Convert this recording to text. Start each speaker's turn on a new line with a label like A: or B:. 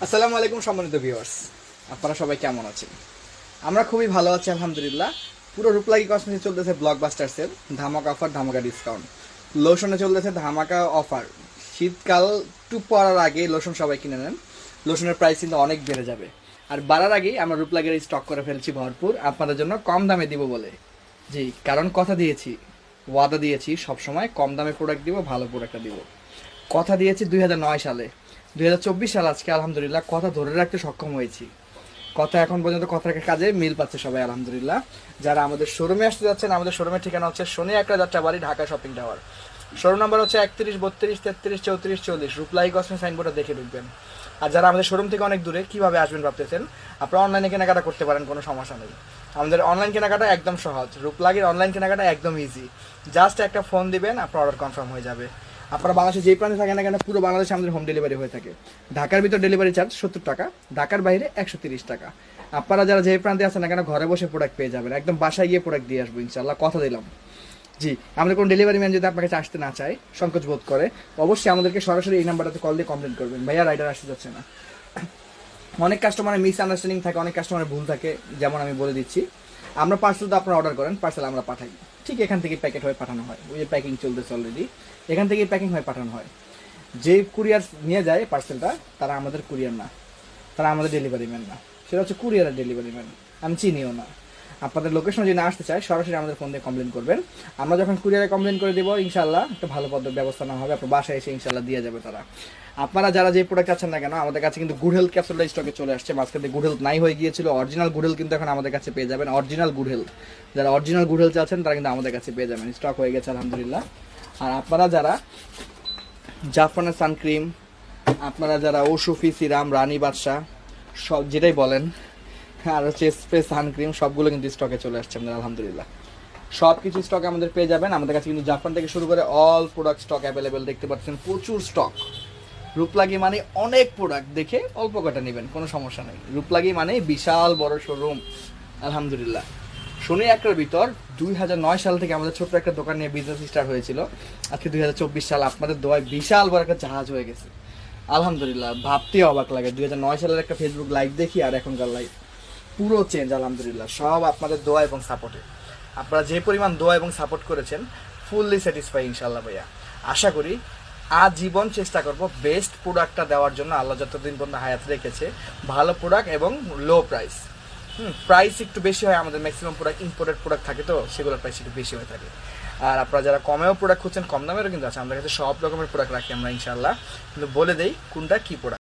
A: আসসালামু আলাইকুম সম্মানিত ভিউয়ার্স, আপনারা সবাই কেমন আছেন? আমরা খুবই ভালো আছি আলহামদুলিল্লাহ। পুরো রূপলাগি কসমেটিক্স চলতেছে ব্লকবাস্টার সেল, ধামাকা অফার, ধামাকা ডিসকাউন্ট। লোশনে চলতেছে ধামাকা অফার। শীতকাল টুপ পড়ার আগে লোশন সবাই কিনে নেন, লোশনের প্রাইস কিন্তু অনেক বেড়ে যাবে। আর বাড়ার আগেই আমরা রূপলাগির স্টক করে ফেলছি ভরপুর আপনাদের জন্য কম দামে দিব বলে। জি, কারণ কথা দিয়েছি, ওয়াদা দিয়েছি, সবসময় কম দামে প্রোডাক্ট দিব, ভালো প্রোডাক্টটা দিব। কথা দিয়েছি 2009 সালে, 2024 সাল আজকে আলহামদুলিল্লাহ কথা ধরে রাখতে সক্ষম হয়েছি। কথা এখন পর্যন্ত কথার কাজে মিল পাচ্ছে সবাই আলহামদুলিল্লাহ। যারা আমাদের শোরুমে আসতে যাচ্ছেন, আমাদের শোরুমের ঠিকানা হচ্ছে শনি একটা Jatrabari, Dhaka shopping tower. Showroom number হচ্ছে 31, 32, 33, 34, 40। রূপলাগি কসমেটিক্স সাইনবোর্ডটা দেখে ঢুকবেন। আর যারা আমাদের শোরুম থেকে অনেক দূরে, কিভাবে আসবেন ভাবতেছেন, আপনারা অনলাইনে কেনাকাটা করতে পারেন, কোনো সমস্যা নেই। আমাদের অনলাইন কেনাকাটা একদম সহজ, রূপলাগির অনলাইন কেনাকাটা একদম ইজি। জাস্ট একটা ফোন দিবেন, আপনার অর্ডার কনফার্ম হয়ে যাবে। আপনারা বাংলাদেশে যেই প্রান্তে থাকেন না কেন, পুরো বাংলাদেশে আমাদের হোম ডেলিভারি হয়ে থাকে। ঢাকার ভিতর ডেলিভারি চার্জ 70 টাকা, ঢাকার বাইরে 130 টাকা। আপনারা যারা যেই প্রান্তে আছেন না কেন, ঘরে বসে প্রোডাক্ট পেয়ে যাবেন, একদম বাসায় গিয়ে প্রোডাক্ট দিয়ে আসবো ইনশাল্লাহ, কথা দিলাম। জি, আমাদের কোনো ডেলিভারি ম্যান যদি আপনার কাছে আসতে না চায়, সংকোচ বোধ করে, অবশ্যই আমাদেরকে সরাসরি এই নাম্বারটাতে কল দিয়ে কমপ্লেন করবেন, ভাইয়া রাইডার আসতে যাচ্ছে না। অনেক কাস্টমারের মিস আন্ডারস্ট্যান্ডিং থাকে, অনেক কাস্টমারের ভুল থাকে। যেমন আমি বলে দিচ্ছি, আমরা পার্সেল তো আপনারা অর্ডার করেন, পার্সেল আমরা পাঠাই, ঠিক এখান থেকে প্যাকেট হয়ে পাঠানো হয়। ওই যে প্যাকিং চলতেছে অলরেডি, এখান থেকে প্যাকিং হয়ে পাঠানো হয়। যে কুরিয়ার নিয়ে যায় পার্সেলটা, তারা আমাদের কুরিয়ার না, তারা আমাদের ডেলিভারি ম্যান না, সেটা হচ্ছে কুরিয়ারের ডেলিভারি ম্যান। আমি চিনিও না। আপনাদের লোকেশন যদি না আসতে চায়, সরাসরি আমাদের ফোন দিয়ে কমপ্লেন করবেন। আমরা যখন কুরিয়ারে কমপ্লেন করে দেবো, ইনশাল্লাহ একটা ভালো ব্যবস্থা না হবে, আপনার বাসায় এসে ইনশাল্লাহ দিয়ে যাবে তারা। আপনারা যারা যে প্রোডাক্ট আছেন না কেন, আমাদের কাছে কিন্তু গুড হেলথ ক্যাপসুলটা স্টকে চলে আসছে। মাঝখানে গুড হেলথ নাই হয়ে গিয়েছিল, অরিজিনাল গুড হেলথ কিন্তু এখন আমাদের কাছে পেয়ে যাবেন। অরিজিনাল গুড হেলথ, যারা অরিজিনাল গুড হেলথ আছেন তারা কিন্তু আমাদের কাছে পেয়ে যাবেন, স্টক হয়ে গেছে আলহামদুলিল্লাহ। আর আপনারা যারা জাফরানের সানক্রিম, আপনারা যারা ওশফি সিরাম, রানী বাদশা, সব যেটাই বলেন, আর হচ্ছে স্প্রে সানক্রিম, সবগুলো কিন্তু স্টকে চলে আসছে আমাদের আলহামদুলিল্লাহ। সব কিছু স্টক আমাদের পেয়ে যাবেন। আমাদের কাছে কিন্তু জাফরান থেকে শুরু করে অল প্রোডাক্ট স্টক অ্যাভেলেবেল, দেখতে পাচ্ছেন প্রচুর স্টক। রূপলাগি মানে অনেক প্রোডাক্ট, দেখে অল্প কটা নেবেন, কোনো সমস্যা নেই। রূপলাগি মানে বিশাল বড় শোরুম আলহামদুলিল্লাহ। শনি একটার ভিতর 2009 সাল থেকে আমাদের ছোট্ট একটা দোকান নিয়ে বিজনেস স্টার্ট হয়েছিল। আজকে 2024 সাল, আপনাদের দোয়ায় বিশাল বড় একটা জাহাজ হয়ে গেছে আলহামদুলিল্লাহ। ভাবতেই অবাক লাগে, 2009 সালের একটা ফেসবুক লাইভ দেখি আর এখনকার লাইভ পুরো চেঞ্জ আলহামদুলিল্লাহ। সব আপনাদের দোয়া এবং সাপোর্টে। আপনারা যে পরিমাণ দোয়া এবং সাপোর্ট করেছেন, ফুললি স্যাটিসফাই ইনশাল্লাহ ভাইয়া। আশা করি আজীবন চেষ্টা করব বেস্ট প্রোডাক্টটা দেওয়ার জন্য, আল্লাহ যতদিন পর্যন্ত হায়াত রেখেছে। ভালো প্রোডাক্ট এবং লো প্রাইস। প্রাইস একটু বেশি হয় আমাদের, ম্যাক্সিমাম প্রোডাক্ট ইম্পোর্টেড প্রোডাক্ট থাকে, তো সেগুলোর প্রাইস একটু বেশি হয়ে থাকে। আর আপনারা যারা কমেও প্রোডাক্ট খুঁজছেন, কম দামেরও কিন্তু আছে, আমাদের কাছে সব রকমের প্রোডাক্ট রাখি আমরা ইনশাল্লাহ। কিন্তু বলে দেই কোনটা কী প্রোডাক্ট।